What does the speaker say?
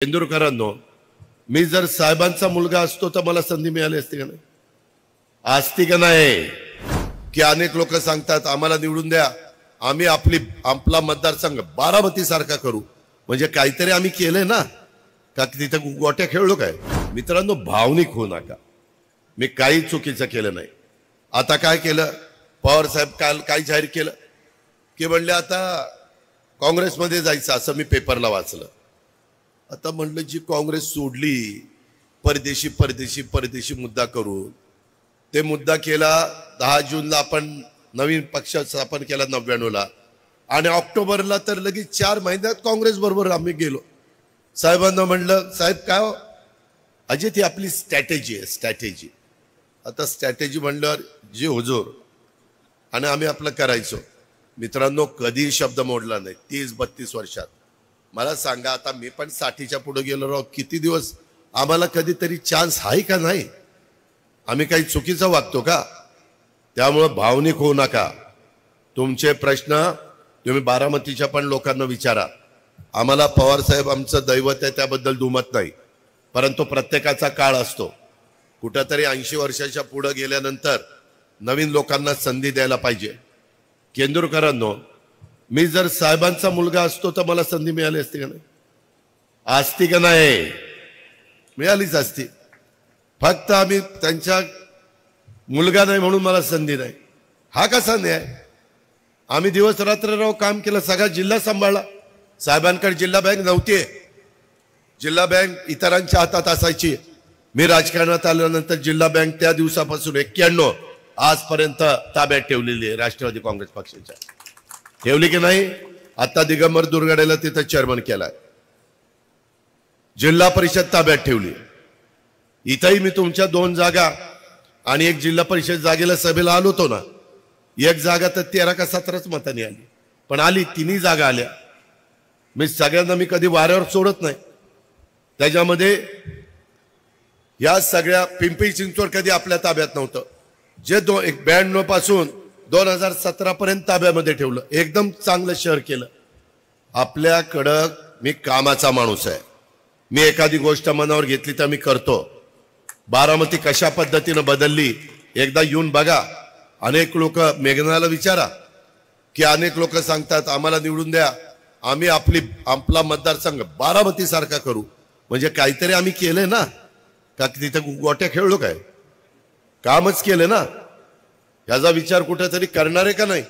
इंदुरकरांनो, मी जर साहेबांचा मुलगा असतो तर मला संधी मिळाली असती का नाही? असती का नाही? की अनेक लोक सांगतात आम्हाला निवडून द्या, आम्ही आपला मतदारसंघ बारामती सारखा करू. म्हणजे काहीतरी आम्ही केलंय ना, का तिथे गोट्या खेळलो काय? मित्रांनो, भावनिक होऊ नका. मी काही चुकीचं केलं नाही. आता काय केलं? पवार साहेब काल काय जाहीर केलं की म्हणले आता काँग्रेसमध्ये जायचं, असं मी पेपरला वाचलं. आता म्हणलं जी काँग्रेस सोडली, परदेशी परदेशी परदेशी मुद्दा करून ते मुद्दा केला. 10 जूनला आपण नवीन पक्ष स्थापन केला 99ला, आणि ऑक्टोबरला तर लगेच 4 महिन्यात काँग्रेस बरोबर आम्ही गेलो. साहेबांना म्हणलं, साहेब काय हो अजित, ही आपली स्ट्रॅटेजी आहे, स्ट्रॅटेजी. आता स्ट्रॅटेजी म्हणल्यावर जी हुजूर आणि आम्ही आपलं करायचो. मित्रांनो, कधी शब्द मोडला नाही 30-32 वर्षात. मला सांगा, आता मी पण 60च्या पुढे गेलो राव, किती दिवस आम्हाला कधीतरी चान्स आहे का नाही? आम्ही काही चुकीचं वागतो का? त्यामुळे भावनिक होऊ नका. तुमचे प्रश्न तुम्ही बारामतीच्या पण लोकांना विचारा. आम्हाला पवार साहेब आमचं दैवत आहे, त्याबद्दल दुमत नाही. परंतु प्रत्येकाचा काळ असतो. कुठंतरी 80 वर्षाच्या पुढे गेल्यानंतर नवीन लोकांना संधी द्यायला पाहिजे. केंद्रकरांनो, मी जर साहेबांचा मुलगा असतो तर मला संधी मिळाली असती का नाही? असती का नाही? मिळालीच असती. फक्त आम्ही त्यांच्या मुलगा नाही म्हणून मला संधी नाही. हा कसा न्याय? आम्ही दिवस रात्र काम केलं, सगळा जिल्हा सांभाळला. साहेबांकडे जिल्हा बँक नव्हती. जिल्हा बँक इतरांच्या हातात असायची. मी राजकारणात आल्यानंतर जिल्हा बँक त्या दिवसापासून 91 आजपर्यंत ताब्यात ठेवलेली आहे राष्ट्रवादी काँग्रेस पक्षाच्या. ठेवली की नाही? आता दिगंबर दुर्गाडेला तिथं चेअरमन केलाय. जिल्हा परिषद ताब्यात ठेवली. इथंही मी तुमच्या 2 जागा आणि 1 जिल्हा परिषद जागेला सभेला आलो होतो ना. 1 जागा तर 13 का 17च मतांनी आली, पण आली. 3 जागा आल्या. मी सगळ्यांना मी कधी वाऱ्यावर सोडत नाही. त्याच्यामध्ये या सगळ्या पिंपरी चिंचवड कधी आपल्या ताब्यात नव्हतं. जे 92 पासून 2017 पर्यंत ताब्यामध्ये ठेवलं. एकदम चांगलं शहर केलं. आपल्याकडं मी कामाचा माणूस आहे. मी एखादी गोष्ट मनावर घेतली तर मी करतो. बारामती कशा पद्धतीनं बदलली एकदा येऊन बघा. अनेक लोक, मेघनाला विचारा, की अनेक लोक सांगतात आम्हाला निवडून द्या, आम्ही आपला मतदारसंघ बारामती सारखा करू. म्हणजे काहीतरी आम्ही केलंय ना, का तिथे गोट्या खेळलो काय? कामच केलं ना. याचा विचार कुठेतरी करणार आहे का नाही?